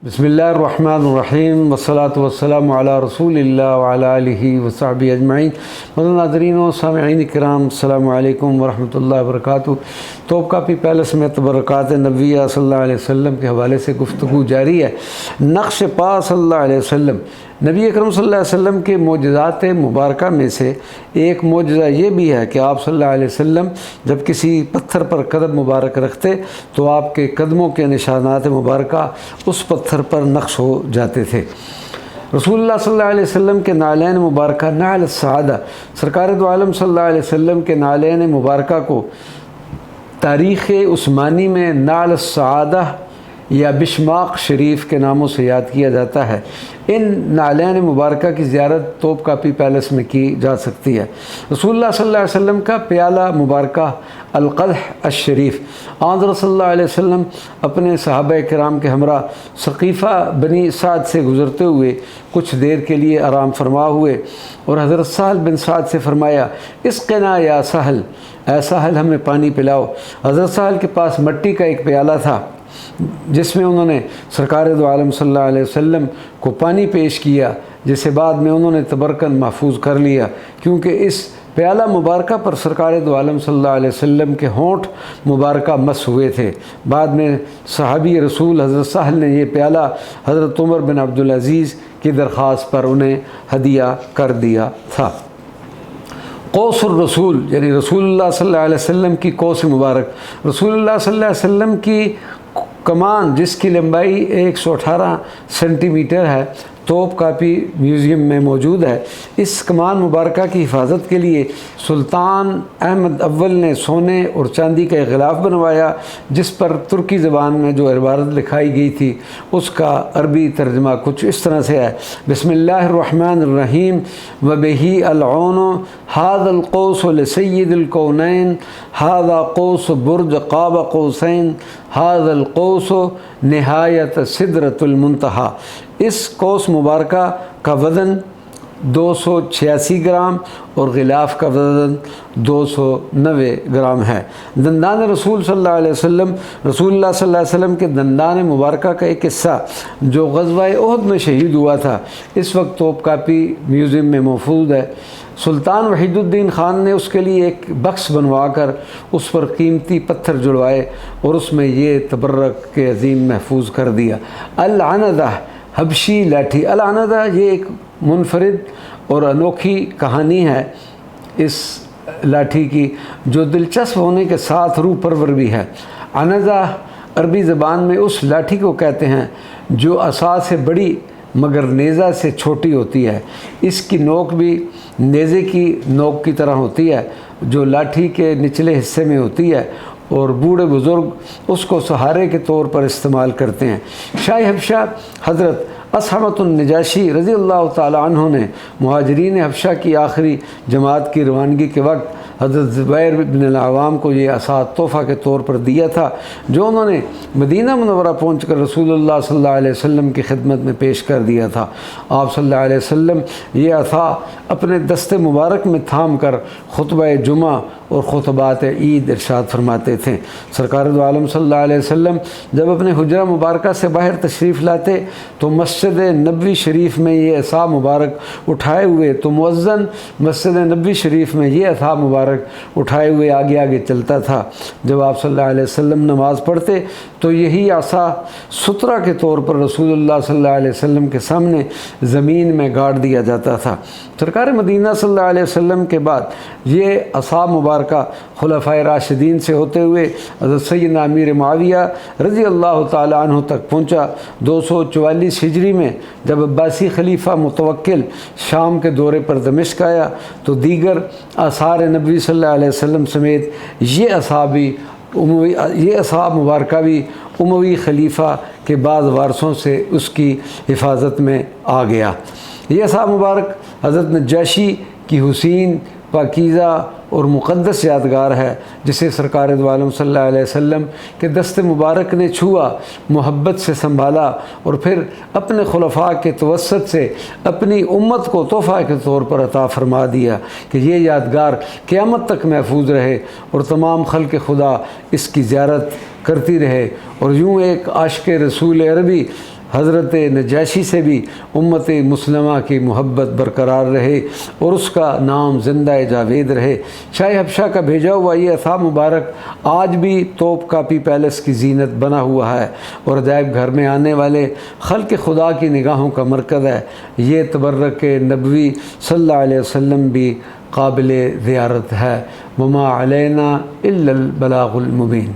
बिस्मिल्लाहिर्रहमानिर्रहीम वस्सलातु वस्सलामु अला रसूलिल्लाह व अला आलिहि व सहबिहि अजमईन। नाज़रीन व सामिईन किराम, अस्सलामु अलैकुम व रहमतुल्लाहि व बरकातुहू। तोपकापी पैलेस में तबरक़ात नबविय्या सल्लल्लाहु अलैहि वसल्लम के हवाले से गुफ्तगू जारी है। नक्श पा सल्लल्लाहु अलैहि वसल्लम, नबी अकरम सल्लल्लाहु अलैहि वसल्लम के मोजज़ात मुबारका में से एक मोजज़ा ये भी है कि आप सल्लल्लाहु अलैहि वसल्लम जब किसी पत्थर पर कदम मुबारक रखते तो आपके कदमों के निशानात मुबारका उस पत्थर पर नक्श हो जाते थे। रसूलुल्लाह सल्लल्लाहु अलैहि वसल्लम के नालैन मुबारका नाल सादा, सरकार दो आलम सल्लल्लाहु अलैहि वसल्लम के नालैन मुबारका को तारीख़ उस्मानी में नाल सादा या बिशमाक शरीफ के नामों से याद किया जाता है। इन नालैन मुबारका की ज़ियारत तोपकापी पैलेस में की जा सकती है। रसूलुल्लाह सल्लल्लाहु अलैहि वसल्लम का प्याला मुबारका अल-क़दह अश-शरीफ, आज़ सल्लल्लाहु अलैहि वसल्लम अपने सहाबा किराम के हमरा सक़ीफ़ा बनी साद से गुज़रते हुए कुछ देर के लिए आराम फरमा हुए और हज़रत सहल बिन साद से फ़रमाया, इस्क़िना या सहल, ऐ सहल हमें पानी पिलाओ। हज़रत सहल के पास मिट्टी का एक प्याला था जिसमें उन्होंने सरकार दो आलम सल्लल्लाहु अलैहि वसल्लम को पानी पेश किया, जिसे बाद में उन्होंने तबरकन महफूज कर लिया, क्योंकि इस प्याला मुबारका पर सरकार दो आलम सल्लल्लाहु अलैहि वसल्लम के होंठ मुबारका मस हुए थे। बाद में सहाबी रसूल हज़रत सहल ने यह प्याला हज़रत उमर बिन अब्दुल अज़ीज़ की दरख्वास्त पर उन्हें हदिया कर दिया था। कौसुर रसूल यानी रसूलुल्लाह सल्लल्लाहु अलैहि वसल्लम की कौस मुबारक, रसूलुल्लाह सल्लल्लाहु अलैहि वसल्लम की कमान जिसकी लंबाई 118 सेंटीमीटर है, तोपकापी म्यूज़ियम में मौजूद है। इस कमान मुबारका की हिफाजत के लिए सुल्तान अहमद अव्वल ने सोने और चांदी का एक ग़िलाफ़ बनवाया, जिस पर तुर्की ज़बान में जो इबारत लिखाई गई थी उसका अरबी तर्जमा कुछ इस तरह से है, बिस्मिल्लाहिर्रहमानिर्रहीम व बिही अल-औनु हाज़ल क़ौस लिसय्यिदिल कौनैन हाज़ा क़ौस बुर्ज क़ाब क़ौसैन हाज़ल क़ौस निहायत सिदरतुल मुंतहा। इस कौस मुबारका का वज़न 286 ग्राम और ग़िलाफ़ का वज़न 290 ग्राम है। दंदान रसूल सल्लल्लाहु अलैहि वसल्लम, रसूलुल्लाह सल्लल्लाहु अलैहि वसल्लम के दंदान मुबारका का एक हिस्सा जो ग़ज़वा उहद में शहीद हुआ था, इस वक्त तोपकापी म्यूज़ियम में महफूज है। सुल्तान वहीदुद्दीन ख़ान ने उसके लिए एक बक्स बनवा कर उस पर कीमती पत्थर जुड़वाए और उसमें ये तबर्रक के अज़ीम महफूज कर दिया। अल-अनदा हबशी लाठी, अल-अनदा ये एक मुनफरिद और अनोखी कहानी है इस लाठी की, जो दिलचस्प होने के साथ रूह परवर भी है। अनदा अरबी ज़बान में उस लाठी को कहते हैं जो असा से बड़ी मगर नेज़ा से छोटी होती है। इसकी नोक भी नेज़े की नोक की तरह होती है जो लाठी के निचले हिस्से में होती है और बूढ़े बुज़ुर्ग उसको सहारे के तौर पर इस्तेमाल करते हैं। शाही हबशा हज़रत असहमतुन नजाशी रज़ी अल्लाह ताला अन्हु ने मुहाजिरीन हबशा की आखिरी जमात की रवानगी के वक्त हज़रत ज़ुबैर बिन अल-अवाम को ये असा तोहफ़ा के तौर पर दिया था, जो उन्होंने मदीना मुनव्वरा पहुँच कर रसूलुल्लाह सल्लल्लाहु अलैहि वसल्लम की खिदमत में पेश कर दिया था। आप सल्लल्लाहु अलैहि वसल्लम ये असा अपने दस्ते मुबारक में थाम कर खुतबा जुमा और खुतबात ईद इरशाद फरमाते थे। सरकार दो आलम सल्लल्लाहु अलैहि वसल्लम जब अपने हुजरा मुबारका से बाहर तशरीफ़ लाते तो मस्जिद नबवी शरीफ में ये असा मुबारक उठाए हुए, तो मुअज़्ज़न मस्जिद नबवी शरीफ में ये असा मुबारक उठाए हुए आगे आगे चलता था। जब आप सल्लल्लाहु अलैहि वसल्लम नमाज़ पढ़ते तो यही असा सुतरा के तौर पर रसूलुल्लाह सल्लल्लाहु अलैहि वसल्लम के सामने ज़मीन में गाड़ दिया जाता था। सरकार मदीना सल्लल्लाहु अलैहि वसल्लम के बाद ये असा मुबारका खुलफ़ाए राशिदीन से होते हुए हज़रत सय्यदना अमीर मुआविया रज़ी अल्लाह ताला अन्हु तक पहुँचा। 244 हिजरी में जब अब्बासी खलीफा मुतवक्किल शाम के दौरे पर दमिश्क आया तो दीगर आसार नबी सल्लल्लाहु अलैहि वसल्लम समेत ये असा मुबारका भी उमवी खलीफा के बाद वारसों से उसकी हिफाजत में आ गया। ये असा मुबारक हज़रत नजाशी की हुसैन पाकीज़ा और मुक़द्दस यादगार है, जिसे सरकार दो आलम सल्लल्लाहु अलैहि वसल्लम के दस्ते मुबारक ने छुआ, मोहब्बत से संभाला और फिर अपने खुलफ़ा के तवस्सुत से अपनी उम्मत को तोहफ़ा के तौर पर अता फ़रमा दिया कि ये यादगार क़यामत तक महफूज रहे और तमाम खल्क़ खुदा इसकी ज़ियारत करती रहे। और यूँ एक आशिक़ रसूल अरबी हज़रत नजाशी से भी उम्मत मुस्लिमा की मोहब्बत बरकरार रहे और उसका नाम ज़िंदा जावेद रहे। शाह हबशा का भेजा हुआ ये असा मुबारक आज भी तोप कापी पैलेस की जीनत बना हुआ है और अजायब घर में आने वाले खल्क़ खुदा की निगाहों का मरकज़ है। ये तबर्रक नबवी सल्लल्लाहु अलैहि वसल्लम भी काबिल ज़ियारत है। वमा अलैना इल्लल बलागुल मुबीन।